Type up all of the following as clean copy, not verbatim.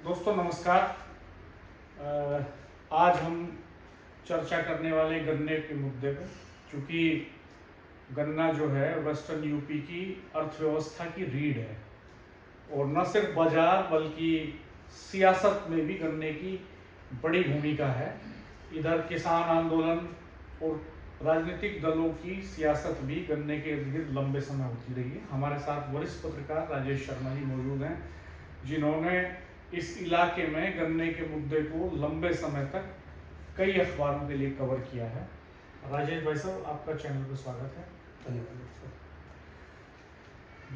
दोस्तों नमस्कार। आज हम चर्चा करने वाले गन्ने के मुद्दे पर, क्योंकि गन्ना जो है वेस्टर्न यूपी की अर्थव्यवस्था की रीढ़ है और न सिर्फ बाजार बल्कि सियासत में भी गन्ने की बड़ी भूमिका है। इधर किसान आंदोलन और राजनीतिक दलों की सियासत भी गन्ने के इर्द गिर्द लंबे समय होती रही है। हमारे साथ वरिष्ठ पत्रकार राजेश शर्मा जी मौजूद हैं, जिन्होंने इस इलाके में गन्ने के मुद्दे को लंबे समय तक कई अखबारों के लिए कवर किया है। राजेश भाई साहब, आपका चैनल पर स्वागत है। धन्यवाद।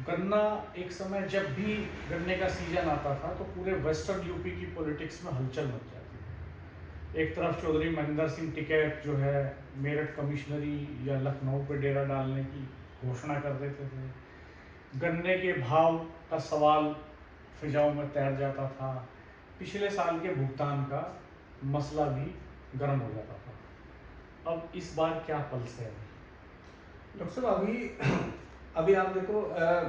गन्ना एक समय जब भी गन्ने का सीजन आता था तो पूरे वेस्टर्न यूपी की पॉलिटिक्स में हलचल मच जाती थी। एक तरफ चौधरी महेंद्र सिंह टिकैत जो है मेरठ कमिश्नरी या लखनऊ पे डेरा डालने की घोषणा कर देते थे। गन्ने के भाव का सवाल फिजाओं में तैर जाता था। पिछले साल के भुगतान का मसला भी गर्म हो जाता था। अब इस बार क्या पल्स है? डॉक्टर साहब, अभी आप देखो,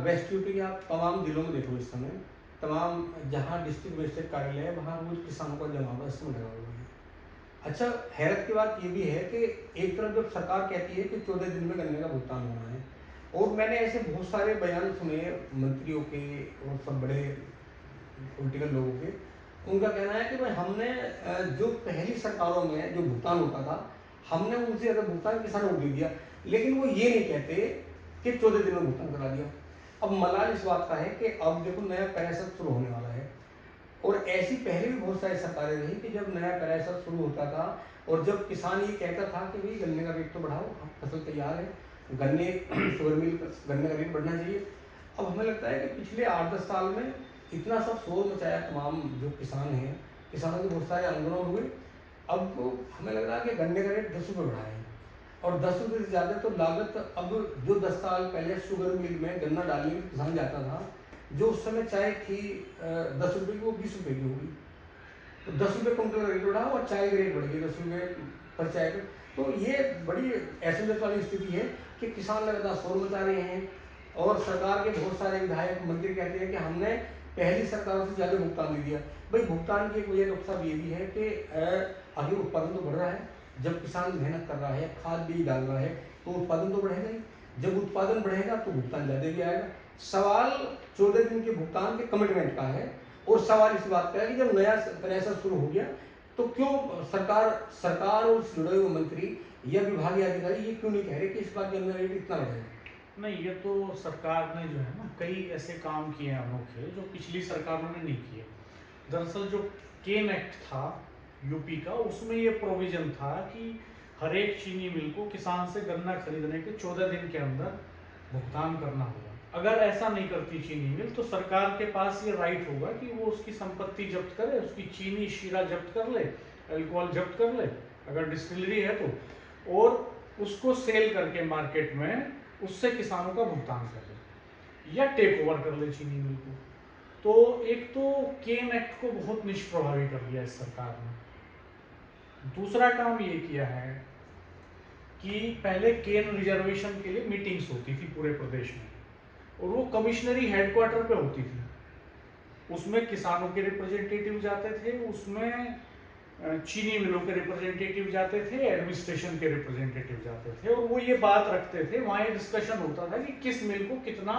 वेस्ट यूपी के आप तमाम जिलों में देखो, इस समय तमाम जहां डिस्ट्रिक्ट मजिस्ट्रेट कार्यालय है वहां रोज किसानों का जमावड़ा इस समय लगा हुआ है। अच्छा, हैरत की बात ये भी है कि एक तरफ जब सरकार कहती है कि 14 दिन में गन्ने का भुगतान होना है, और मैंने ऐसे बहुत सारे बयान सुने मंत्रियों के और सब बड़े पॉलिटिकल लोगों के, उनका कहना है कि भाई हमने जो पहली सरकारों में जो भुगतान होता था हमने उनसे ज़्यादा भुगतान किसानों को दे दिया, लेकिन वो ये नहीं कहते कि 14 दिन में भुगतान करा दिया। अब मलाल इस बात का है कि अब देखो नया पैराशत शुरू होने वाला है, और ऐसी पहले भी बहुत सारी सरकारें रही कि जब नया पैराशत शुरू होता था और जब किसान ये कहता था कि भाई गन्ने का रेट तो बढ़ाओ, फसल तैयार है, गन्ने शुगर मिल गन्ने का रेट बढ़ना चाहिए। अब हमें लगता है कि पिछले 8-10 साल में इतना सब शोर मचाया तमाम जो किसान हैं, किसानों के बहुत सारे आंदोलन हुए। अब हमें लग रहा है कि गन्ने का रेट 10 रुपये बढ़ा है, और 10 रुपये से ज़्यादा तो लागत अब जो 10 साल पहले शुगर मिल में गन्ना डालने में किसान जाता था, जो उस समय चाय थी 10 रुपये की, वो 20 रुपये की होगी। तो 10 रुपये कुंटल का रेट बढ़ा और चाय का रेट बढ़ गया 10 रुपये पर चाय का। तो ये बड़ी असमंजस वाली स्थिति है कि किसान लगातार शोर मचा रहे हैं, और सरकार के बहुत सारे विधायक मंत्री कहते हैं कि हमने पहली सरकारों से ज़्यादा भुगतान दे दिया। भाई भुगतान की एक वजह डॉक्टर साहब ये भी है कि आगे उत्पादन तो बढ़ रहा है। जब किसान मेहनत कर रहा है, खाद बीज डाल रहा है, तो उत्पादन तो बढ़ेगा ही। जब उत्पादन बढ़ेगा तो भुगतान ज़्यादा भी आएगा। सवाल 14 दिन के भुगतान के कमिटमेंट का है, और सवाल इस बात का है कि जब नया पैसा शुरू हो गया तो क्यों सरकार और जुड़े हुए मंत्री या विभागीय अधिकारी ये क्यों नहीं कह रहे कि इस बार गन्ना रेट इतना बढ़ेगा? नहीं, ये तो सरकार ने जो है ना कई ऐसे काम किए हैं अनोखे जो पिछली सरकारों ने नहीं किए। दरअसल जो केन एक्ट था यूपी का, उसमें ये प्रोविजन था कि हर एक चीनी मिल को किसान से गन्ना खरीदने के 14 दिन के अंदर भुगतान करना होगा। अगर ऐसा नहीं करती चीनी मिल तो सरकार के पास ये राइट होगा कि वो उसकी संपत्ति जब्त करे, उसकी चीनी शीरा जब्त कर ले, अल्कोहल जब्त कर ले अगर डिस्टिलरी है तो, और उसको सेल करके मार्केट में उससे किसानों का भुगतान कर ले या टेक ओवर कर ले चीनी मिल को। तो एक तो केन एक्ट को बहुत निष्प्रभावी कर दिया इस सरकार ने। दूसरा काम ये किया है कि पहले केन रिजर्वेशन के लिए मीटिंग्स होती थी पूरे प्रदेश में, और वो कमिश्नरी हेडक्वार्टर पे होती थी। उसमें किसानों के रिप्रेजेंटेटिव जाते थे, उसमें चीनी मिलों के रिप्रेजेंटेटिव जाते थे, एडमिनिस्ट्रेशन के रिप्रेजेंटेटिव जाते थे, और वो ये बात रखते थे, वहाँ ये डिस्कशन होता था कि किस मिल को कितना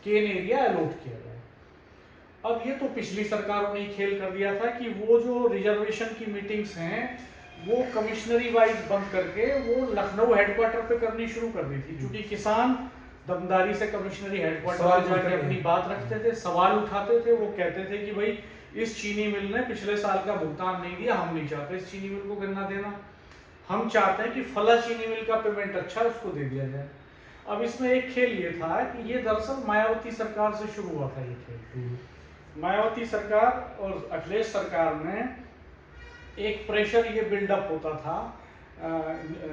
केन एरिया अलॉट किया जाए। अब ये तो पिछली सरकारों ने खेल कर दिया था कि वो जो रिजर्वेशन की मीटिंग्स हैं वो कमिश्नरी वाइज बंद करके वो लखनऊ हेडक्वार्टर पे करनी शुरू कर दी थी, क्योंकि किसान दमदारी से कमिश्नरी हेडक्वार्टर पर जाकर अपनी बात रखते थे, सवाल उठाते थे। वो कहते थे कि भाई इस चीनी मिल ने पिछले साल का भुगतान नहीं दिया, हम नहीं चाहते इस चीनी मिल को गन्ना देना, हम चाहते हैं कि फला चीनी मिल का पेमेंट अच्छा है उसको दे दिया जाए। अब इसमें एक खेल ये था कि ये दरअसल मायावती सरकार से शुरू हुआ था ये खेल। मायावती सरकार और अखिलेश सरकार में एक प्रेशर ये बिल्डअप होता था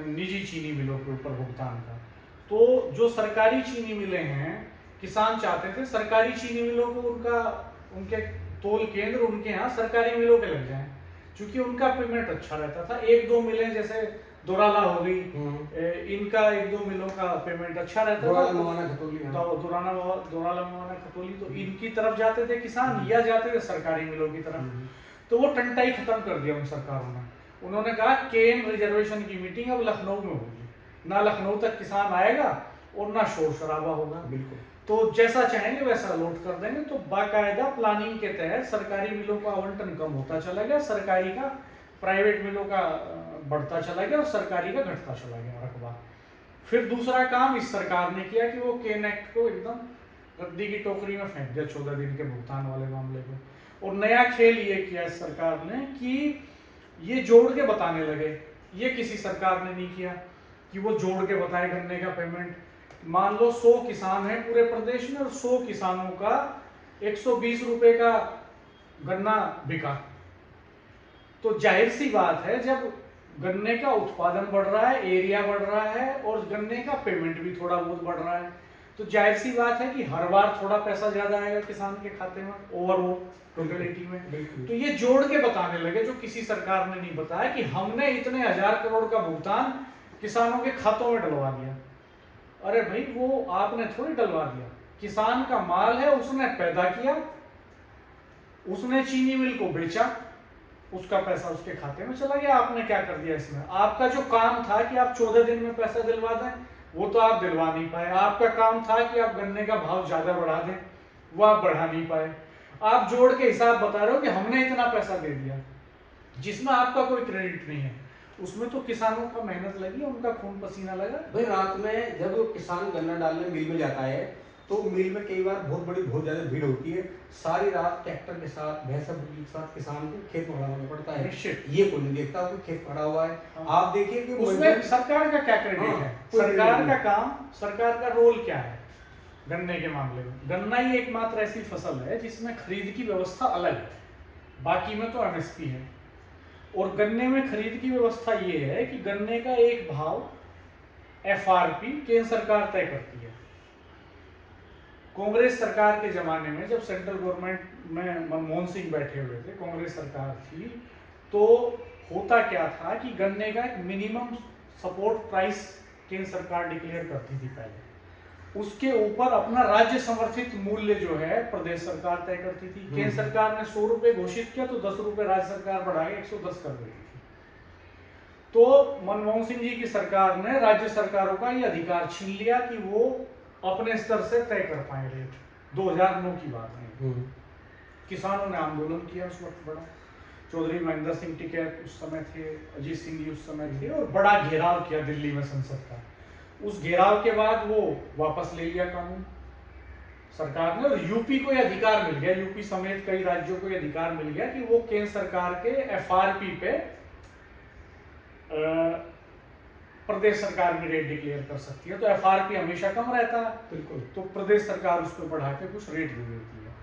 निजी चीनी मिलों के ऊपर भुगतान का। तो जो सरकारी चीनी मिलें हैं, किसान चाहते थे सरकारी चीनी मिलों को उनके तोल केंद्र उनके यहाँ सरकारी मिलों पे लग जाएं, क्योंकि उनका पेमेंट अच्छा रहता था। 1-2 मिलें जैसे दोराला हो गई, इनका 1-2 मिलों का पेमेंट अच्छा रहता था। दोराला मवाना खतौली, हाँ। दोराला मवाना खतौली, तो इनकी तरफ जाते थे किसान या जाते थे सरकारी मिलों की तरफ। तो वो टंटाई खत्म कर दिया उन सरकारों ने। उन्होंने कहा केन रिजर्वेशन की मीटिंग अब लखनऊ में होगी, ना लखनऊ तक किसान आएगा और ना शोर शराबा होगा, बिल्कुल। तो जैसा चाहेंगे वैसा अलॉट कर देंगे। तो बाकायदा प्लानिंग के तहत सरकारी मिलों का आवंटन कम होता चला गया, सरकारी का प्राइवेट मिलों का बढ़ता चला गया और सरकारी का घटता चला गया रकबा। फिर दूसरा काम इस सरकार ने किया कि वो केन एक्ट को एकदम रद्दी की टोकरी में फेंक दिया, 14 दिन के भुगतान वाले मामले को। और नया खेल ये किया इस सरकार ने कि ये जोड़ के बताने लगे। ये किसी सरकार ने नहीं किया कि वो जोड़ के बताए गन्ने का पेमेंट। मान लो 100 किसान हैं पूरे प्रदेश में और 100 किसानों का 120 रुपए का गन्ना बिका, तो जाहिर सी बात है जब गन्ने का उत्पादन बढ़ रहा है, एरिया बढ़ रहा है और गन्ने का पेमेंट भी थोड़ा बहुत बढ़ रहा है, तो जाहिर सी बात है कि हर बार थोड़ा पैसा ज्यादा आएगा किसान के खाते में ओवरऑल टोटलिटी में। तो ये जोड़ के बताने लगे, जो किसी सरकार ने नहीं बताया कि हमने इतने 1000 करोड़ का भुगतान किसानों के खातों में डलवा दिया। अरे भाई वो आपने थोड़ी डलवा दिया, किसान का माल है, उसने पैदा किया, उसने चीनी मिल को बेचा, उसका पैसा उसके खाते में चला गया। आपने क्या कर दिया इसमें? आपका जो काम था कि आप 14 दिन में पैसा दिलवा दें, वो तो आप दिलवा नहीं पाए। आपका काम था कि आप गन्ने का भाव ज्यादा बढ़ा दें, वो आप बढ़ा नहीं पाए। आप जोड़ के हिसाब बता रहे हो कि हमने इतना पैसा दे दिया, जिसमें आपका कोई क्रेडिट नहीं है। उसमें तो किसानों का मेहनत लगी, उनका खून पसीना लगा। भाई रात में जब किसान गन्ना डालने मिल में जाता है तो मिल में कई बार बहुत ज्यादा भीड़ होती है। सारी रात ट्रैक्टर के साथ भैंस के साथ किसान को खेत में खड़ा होना पड़ता है। ये कोई नहीं देखता कि खेत खड़ा हुआ है। हाँ। आप देखिए कि उसमें सरकार का क्या क्रेडिट है? सरकार का काम, सरकार का रोल क्या है गन्ने के मामले में? गन्ना ही एकमात्र ऐसी फसल है जिसमें खरीद की व्यवस्था अलग है, बाकी में तो एमएसपी है। और गन्ने में खरीद की व्यवस्था ये है कि गन्ने का एक भाव एफआरपी केंद्र सरकार तय करती है। कांग्रेस सरकार के जमाने में जब सेंट्रल गवर्नमेंट में मनमोहन सिंह बैठे हुए थे, कांग्रेस सरकार थी, तो होता क्या था कि गन्ने का एक मिनिमम सपोर्ट प्राइस केंद्र सरकार डिक्लेयर करती थी पहले, उसके ऊपर अपना राज्य समर्थित मूल्य जो है प्रदेश सरकार तय करती थी। केंद्र सरकार ने 100 रुपए घोषित किया तो 10 रुपए राज्य सरकार बढ़ा के 110 कर देती थी। तो मनमोहन सिंह जी की सरकार ने राज्य सरकारों का ये अधिकार छीन लिया कि वो अपने स्तर से तय कर पाए रेट। 2009 की बात है। किसानों ने आंदोलन किया उस वक्त बड़ा, चौधरी महेंद्र सिंह टिकैत उस समय थे, अजीत सिंह जी उस समय थे, और बड़ा घेराव किया दिल्ली में संसद का। उस घेराव के बाद वो वापस ले लिया कानून सरकार ने, और यूपी को यह अधिकार मिल गया, यूपी समेत कई राज्यों को यह अधिकार मिल गया कि वो केंद्र सरकार के एफआरपी पे प्रदेश सरकार भी रेट डिक्लेयर कर सकती है। तो एफआरपी हमेशा कम रहता है, बिल्कुल, तो प्रदेश सरकार उसको बढ़ा के कुछ रेट दे देती है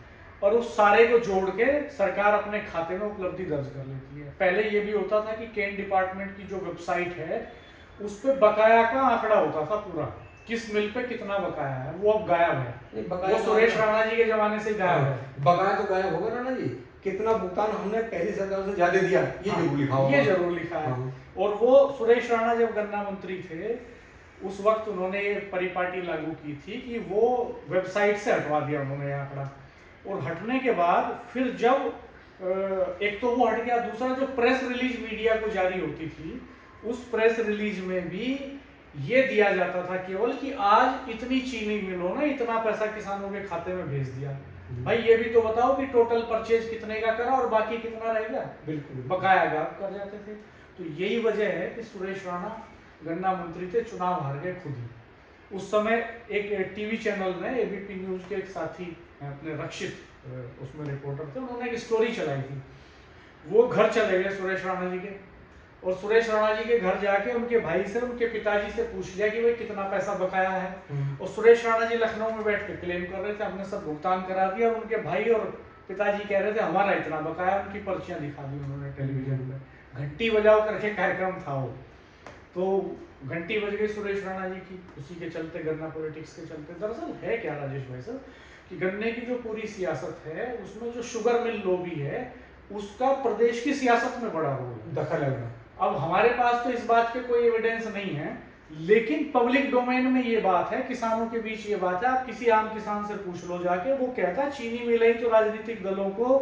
और उस सारे को जोड़ के सरकार अपने खाते में उपलब्धि दर्ज कर लेती है। पहले ये भी होता था कि केन डिपार्टमेंट की जो वेबसाइट है उस पे बकाया का आंकड़ा होता था पूरा, किस मिल पे कितना बकाया है, वो अब गायब है। वो सुरेश राणा जी के जमाने से गायब है। बकाया तो गायब होगा राणा जी, कितना भुगतान हमने पहली सरकार से ज्यादा दिया ये जरूर लिखा होगा, ये जरूर लिखा है। और वो सुरेश राणा जब गन्ना मंत्री थे उस वक्त उन्होंने ये परिपाटी लागू की थी कि वो वेबसाइट से हटवा दिया उन्होंने आंकड़ा, और हटने के बाद फिर जब एक तो वो हट गया, दूसरा जो प्रेस रिलीज मीडिया को जारी होती थी उस प्रेस रिलीज में भी ये दिया जाता था केवल कि आज इतनी चीनी मिलों ने इतना पैसा किसानों के खाते में भेज दिया। भाई ये भी तो बताओ कि टोटल परचेज कितने का करा और बाकी कितना रह गया, बिल्कुल बकाया गायब कर जाते थे। तो यही वजह है कि सुरेश राणा गन्ना मंत्री थे, चुनाव हार गए खुद ही। उस समय एक टीवी चैनल में एबीपी न्यूज के एक साथी अपने रक्षित उसमें रिपोर्टर थे, उन्होंने एक स्टोरी चलाई थी। वो घर चले गए सुरेश राणा जी के, और सुरेश राणा जी के घर जाके उनके भाई से, उनके पिताजी से पूछ लिया कि भाई कितना पैसा बकाया है। और सुरेश राणा जी लखनऊ में बैठ के क्लेम कर रहे थे हमने सब भुगतान करा दिया, और उनके भाई और पिताजी कह रहे थे हमारा इतना बकाया। उनकी पर्चियां दिखा दी उन्होंने टेलीविजन में, घंटी बजाओ करके कार्यक्रम था वो। तो घंटी बज गई सुरेश राणा जी की, उसी के चलते गन्ना पॉलिटिक्स के चलते। दरअसल है क्या राजेश भाई साहब कि गन्ने की जो पूरी सियासत है उसमें जो शुगर मिल लॉबी है उसका प्रदेश की सियासत में बड़ा रोल है, दखल है। अब हमारे पास तो इस बात के कोई एविडेंस नहीं है, लेकिन पब्लिक डोमेन में ये बात है, किसानों के बीच ये बात है। आप किसी आम किसान से पूछ लो जाके, वो कहता है चीनी मिलें तो राजनीतिक दलों को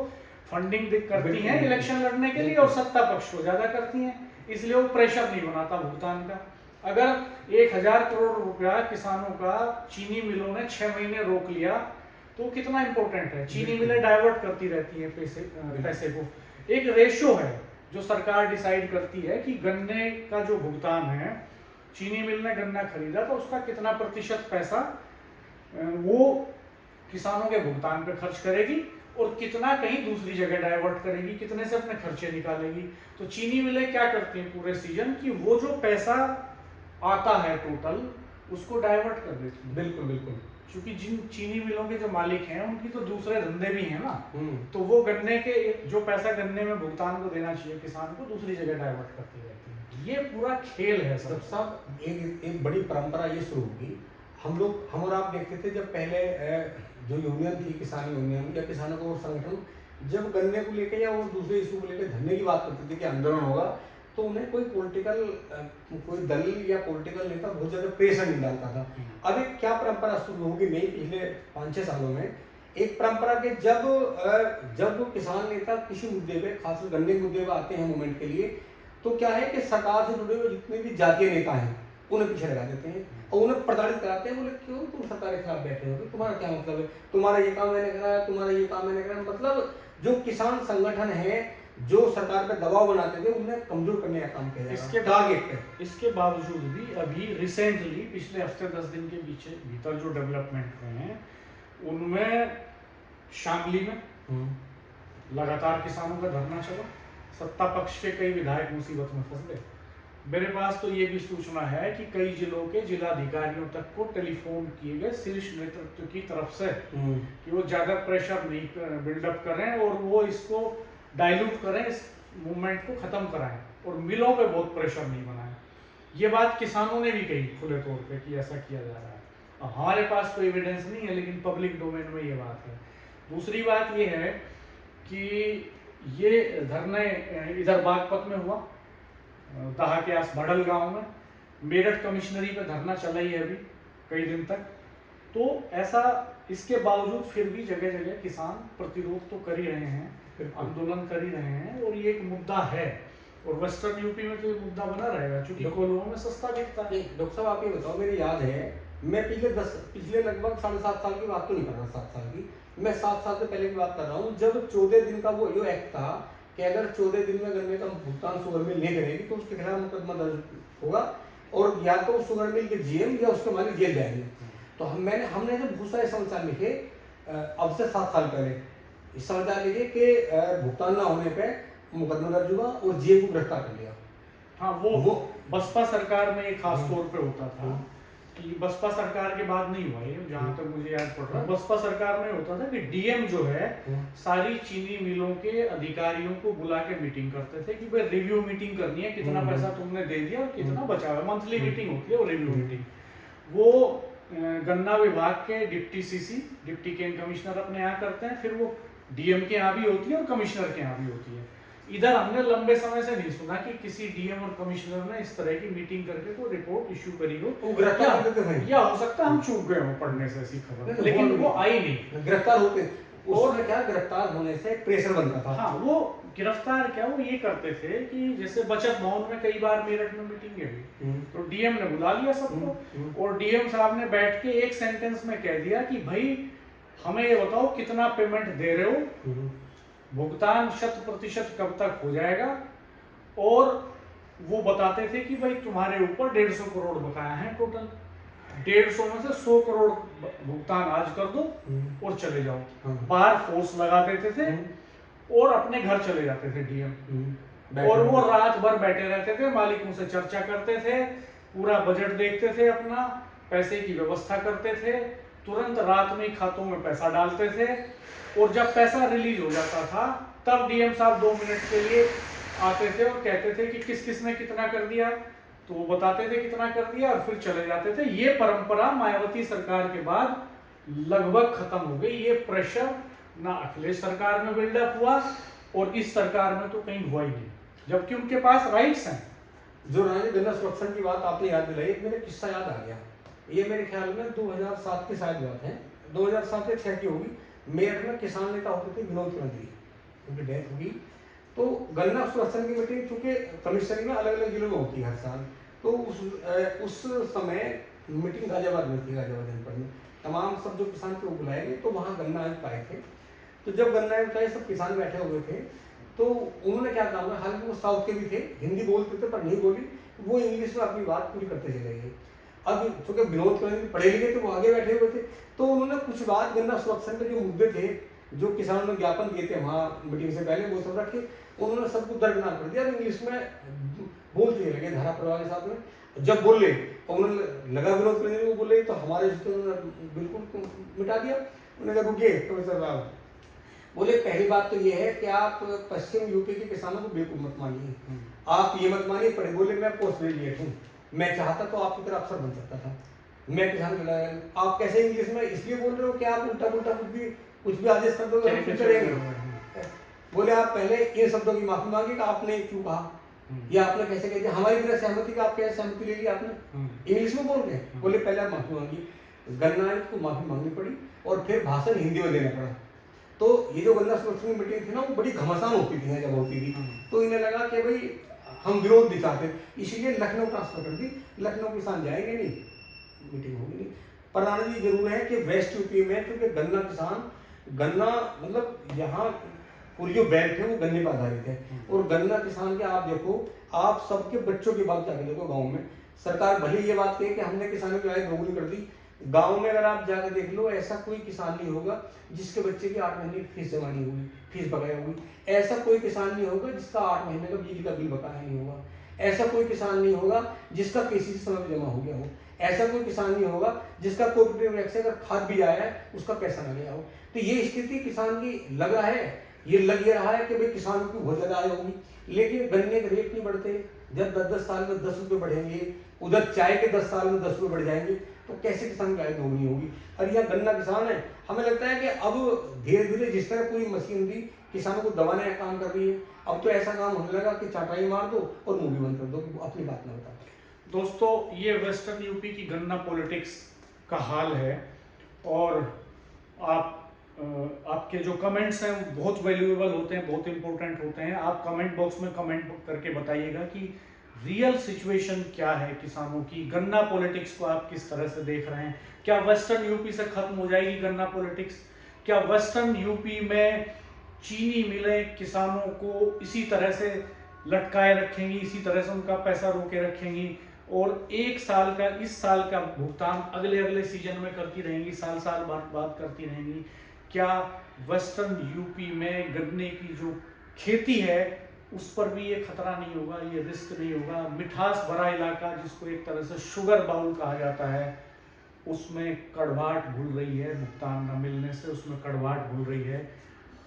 फंडिंग करती हैं इलेक्शन लड़ने के लिए और सत्ता पक्ष को ज्यादा करती हैं, इसलिए वो प्रेशर नहीं बनाता भुगतान का। अगर 1000 करोड़ रुपया किसानों का चीनी मिलों ने 6 महीने रोक लिया तो कितना इंपॉर्टेंट है। चीनी मिलें डाइवर्ट करती रहती हैं पैसे को। एक रेशो है जो सरकार डिसाइड करती है कि गन्ने का जो भुगतान है, चीनी मिल ने गन्ना खरीदा तो उसका कितना प्रतिशत पैसा वो किसानों के भुगतान पे खर्च करेगी और कितना कहीं दूसरी जगह डाइवर्ट करेगी, कितने से अपने खर्चे निकालेगी। तो चीनी मिलें क्या करती हैं पूरे सीजन की, वो जो पैसा आता है टोटल उसको डाइवर्ट कर देती है। बिल्कुल बिल्कुल, क्योंकि जिन चीनी मिलों के जो मालिक हैं उनकी तो दूसरे धंधे भी हैं ना, तो वो गन्ने के जो पैसा गन्ने में भुगतान को देना चाहिए किसान को, दूसरी जगह डाइवर्ट करती रहती है। ये पूरा खेल है सब। डॉक्टर साहब एक बड़ी परंपरा ये शुरू होगी। हम और आप देखते थे जब पहले जो यूनियन थी, किसान यूनियन या किसानों को संगठन, जब गन्ने को लेकर या वो दूसरे इशू को लेकर धरने की बात करते थे कि आंदोलन होगा, तो उन्हें कोई कोई दल या पॉलिटिकल नेता बहुत ज़्यादा प्रेशर नहीं डालता था। अब एक क्या परंपरा शुरू होगी नहीं पिछले 5-6 सालों में, एक परंपरा के जब किसान नेता किसी मुद्दे पे, खासकर गन्ने के मुद्दे पे आते हैं मूवमेंट के लिए, तो क्या है कि सरकार से जुड़े हुए जितने भी जातीय नेता हैं उन्हें पीछे लगा देते हैं और उन्हें प्रताड़ित कराते हैं। बोले क्यों तुम सरकार के खिलाफ बैठे हो, तुम्हारा क्या मतलब है, तुम्हारा ये काम मैंने कराया, तुम्हारा ये काम मैंने कराया। मतलब जो किसान संगठन है जो सरकार पे दबाव बनाते थे उन्हें कमजोर करने का काम किया इसके टारगेट पे। इसके बावजूद भी अभी रिसेंटली पिछले हफ्ते 10 दिन के भीतर जो डेवलपमेंट हुए हैं उनमें शामली में लगातार किसानों का धरना चला, सत्ता पक्ष के कई विधायक मुसीबत में फंस गए। मेरे पास तो ये भी सूचना है कि कई जिलों के जिलाधिकारियों तक को टेलीफोन किए गए शीर्ष नेतृत्व की तरफ से कि वो ज्यादा प्रेशर नहीं बिल्डअप करें और वो इसको डाइल्यूट करें, इस मूवमेंट को खत्म कराएं और मिलों पे बहुत प्रेशर नहीं बनाएं। ये बात किसानों ने भी कही खुले तौर पे कि ऐसा किया जा रहा है। हमारे पास कोई एविडेंस नहीं है, लेकिन पब्लिक डोमेन में ये बात है। दूसरी बात ये है कि ये धरने इधर बागपत में हुआ, दहा के आस भडल गांव में, मेरठ कमिश्नरी पे धरना चला ही है अभी कई दिन तक। तो ऐसा इसके बावजूद फिर भी जगह जगह किसान प्रतिरोध तो कर ही रहे हैं, आंदोलन कर ही रहे हैं और ये एक मुद्दा है और वेस्टर्न यूपी में तो ये मुद्दा बना रहेगा क्योंकि कोल्हुओं में सस्ता बिकता है। डॉक्टर साहब आप ये बताओ, मेरी याद है मैं पिछले लगभग 7.5 साल की बात तो नहीं कर रहा, 7 साल की, मैं 7 साल से पहले की बात कर रहा हूँ, जब 14 दिन का वो जो एक्ट था कि अगर 14 दिन में गन्ने का भुगतान शुगर मिल नहीं करेगी तो उसके खिलाफ मुकदमा दर्ज होगा और या तो शुगर मिल के जीएम या उसके मालिक जेल जाएंगे। तो हमने जब बहुत सारे समाचार लिखे अब से 7 साल पहले, इस समाचार लिखे कि भुगतान ना होने पे मुकदमा दर्ज हुआ और जीएम को गिरफ्तार कर लिया। हाँ, वो बसपा सरकार में एक खास तौर पे होता था कि बसपा सरकार के बाद नहीं हुआ ये, जहाँ तक मुझे याद पड़ रहा है। बसपा सरकार में होता था कि डीएम जो है सारी चीनी मिलों के अधिकारियों को बुला के मीटिंग करते थे कि भाई रिव्यू मीटिंग करनी है, कितना पैसा तुमने दे दिया और कितना बचा हुआ है। मंथली मीटिंग होती है वो रिव्यू मीटिंग। वो गन्ना विभाग के डिप्टी केन कमिश्नर अपने यहाँ करते हैं, फिर वो डीएम के यहाँ भी होती है और कमिश्नर के यहाँ भी होती है। इधर हमने लंबे समय से नहीं सुना कि किसी डीएम और कमिश्नर ने इस तरह की मीटिंग करके कोई रिपोर्ट इश्यू करी हो, या हो सकता है हम चूक गए हो पढ़ने से ऐसी खबर, लेकिन वो आई नहीं। गिरफ्तार होते और क्या गिरफ्तार होने से प्रेशर बनता था। हाँ, वो गिरफ्तार क्या वो ये करते थे कि जैसे बचत भवन में कई बार मेरठ में मीटिंग हुई तो डीएम ने बुला लिया सबको और डीएम साहब ने बैठ के एक सेंटेंस में कह दिया कि भाई हमें ये बताओ कितना पेमेंट दे रहे हो, भुगतान 100% कब तक हो जाएगा। और वो बताते थे कि भाई तुम्हारे ऊपर 150 करोड़ बकाया है टोटल, 150 में से 100 करोड़ भुगतान आज कर दो और चले जाओ। बाहर फोर्स लगा देते थे और अपने घर चले जाते थे डीएम, और वो रात भर बैठे रहते थे, मालिकों से चर्चा करते थे, पूरा बजट देखते थे, अपना पैसे की व्यवस्था करते थे, तुरंत रात में खातों में पैसा डालते थे और जब पैसा रिलीज हो जाता था तब डीएम साहब 2 मिनट के लिए आते थे और कहते थे कि किस किस ने कितना कर दिया, तो वो बताते थे कितना कर दिया और फिर चले जाते थे। ये परंपरा मायावती सरकार के बाद लगभग खत्म हो गई। ये प्रेशर ना अखिलेश सरकार में बिल्डअप हुआ और इस सरकार में तो कहीं हुआ ही नहीं। जबकि उनके पास राइट्स हैं। जो रानी गन्ना संरक्षण की बात आपने याद दिलाई, एक मेरे किस्सा याद आ गया। ये मेरे ख्याल में 2007 की शायद बात है, 2007 या 6 की होगी। मेरठ में किसान नेता होते थे विनोद चौधरी, उनकी डेथ हुई। तो गन्ना संरक्षण की मीटिंग चूंकि कमिश्नरी में अलग अलग जिलों में होती है हर साल, तो उस समय मीटिंग गाजियाबाद में थी, गाजियाबाद जनपद में। तमाम सब जो किसान थे वो बुलाए गए, तो वहाँ गन्ना आयुक्त आए थे। तो जब गन्ना आयुक्त आए, सब किसान बैठे हुए थे, तो उन्होंने क्या काम है, हालांकि वो साउथ के भी थे, हिंदी बोलते थे पर नहीं बोली, वो इंग्लिश में अपनी बात पूरी करते चले गए। अब चूंकि विनोद चौधरी पढ़े लिखे थे, वो आगे बैठे हुए थे, तो उन्होंने कुछ बात गन्ना संरक्षण के जो मुद्दे थे, जो किसानों ने ज्ञापन दिए थे वहाँ मीटिंग से पहले, वो सब रखे, उन्होंने सबको दरकिनार कर दिया, इंग्लिश में बोलते लगे धारा प्रवाह के साथ में। जब बोले और उन्होंने लगा विनोद चौधरी को बोले, तो हमारे बिल्कुल मिटा दिया। उन्होंने कहा रुकिए प्रोफेसर साहब, बोले पहली बात तो ये है कि आप पश्चिम यूपी के किसानों को बेवकूफ मत मानिए, आप ये मत मानिए पढ़े। बोले मैं पोस्ट ग्रेजुएट हूँ, मैं चाहता तो आपकी तरह अफसर बन सकता था, मैं किसान। आप कैसे इंग्लिश में इसलिए बोल रहे हो कि आप उल्टा पुल्टा कुछ भी आदेश कर दोगे, करेंगे। बोले आप पहले इन शब्दों की माफी मांगी कि आपने क्यों कहा, या आपने कैसे कह दिया, हमारी तरह सहमति का आप कैसे सहमति ले ली आपने, इंग्लिश में बोल रहे हैं। बोले पहले आप माफी मांगी, गन्ना आयुक्त को माफी मांगनी पड़ी और फिर भाषण हिंदी में देना पड़ा। तो ये जो गन्ना संरक्षण की मीटिंग थी ना, वो बड़ी घमासान होती थी जब होती थी, तो इन्हें लगा कि भाई हम विरोध दिखाते, इसलिए लखनऊ ट्रांसफर कर दी। लखनऊ किसान जाएंगे नहीं, मीटिंग होगी नहीं। प्रधान जी जरूर है कि वेस्ट यूपी में क्योंकि गन्ना किसान, गन्ना मतलब यहाँ पूरी जो बेल्ट है वो गन्ने पर आधारित है, और गन्ना किसान के आप देखो, आप सबके बच्चों की बात जाके देखो, गाँव में सरकार भले ये बात कहे कि हमने किसानों की आय दोगुनी कर दी, गांव में अगर आप जाकर देख लो, ऐसा कोई किसान नहीं होगा जिसके बच्चे की 8 महीने की फीस जमा नहीं हुई, फीस बकाया हुई। ऐसा कोई किसान नहीं होगा जिसका 8 महीने का बिजली का बिल बकाया नहीं होगा। ऐसा कोई किसान नहीं होगा जिसका केसीसी समय पर जमा हो गया हो। ऐसा कोई किसान नहीं होगा जिसका कोऑपरेटिव बैंक से अगर खाद भी आया है उसका पैसा न गया हो। तो ये स्थिति किसान की लग रहा है, ये लग ये रहा है कि भाई किसानों की बहुत ज्यादा आय होगी, लेकिन गन्ने के रेट नहीं बढ़ते। जब 10-10 साल में 10 रुपये बढ़ेंगे, उधर चाय के 10 साल में 10 रुपये बढ़ जाएंगे, तो कैसे किसान की आय दोगुनी होगी। और यह गन्ना किसान है, हमें लगता है कि अब धीरे धीरे जिस तरह पूरी मशीनरी किसानों को दबाने का काम कर रही है, अब तो ऐसा काम होने लगा कि चाटाई मार दो और मुंह भी बंद कर दो कि अपनी बात ना बता। दोस्तों, ये वेस्टर्न यूपी की गन्ना पॉलिटिक्स का हाल है, और आपके जो कमेंट्स हैं वो बहुत वैल्यूएबल होते हैं, बहुत इंपॉर्टेंट होते हैं। आप कमेंट बॉक्स में कमेंट करके बताइएगा कि रियल सिचुएशन क्या है किसानों की, गन्ना पॉलिटिक्स को आप किस तरह से देख रहे हैं। क्या वेस्टर्न यूपी से खत्म हो जाएगी गन्ना पॉलिटिक्स? क्या वेस्टर्न यूपी में चीनी मिलें किसानों को इसी तरह से लटकाए रखेंगी, इसी तरह से उनका पैसा रोके रखेंगी, और एक साल का, इस साल का भुगतान अगले सीजन में करती रहेंगी, साल साल बाद करती रहेंगी? क्या वेस्टर्न यूपी में गन्ने की जो खेती है उस पर भी ये खतरा नहीं होगा, ये रिस्क नहीं होगा? मिठास भरा इलाका जिसको एक तरह से शुगर बाउल कहा जाता है, उसमें कड़वाहट घुल रही है, भुगतान न मिलने से उसमें कड़वाहट घुल रही है,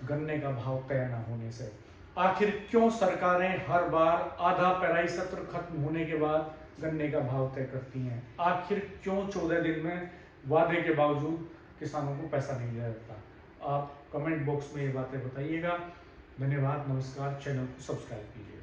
गन्ने का भाव तय न होने से। आखिर क्यों सरकारें हर बार आधा पेराई सत्र खत्म होने के बाद गन्ने का भाव तय करती हैं? आखिर क्यों 14 दिन में वादे के बावजूद किसानों को पैसा नहीं दिया जाता? आप कमेंट बॉक्स में ये बातें बताइएगा। धन्यवाद, नमस्कार। चैनल को सब्सक्राइब कीजिए।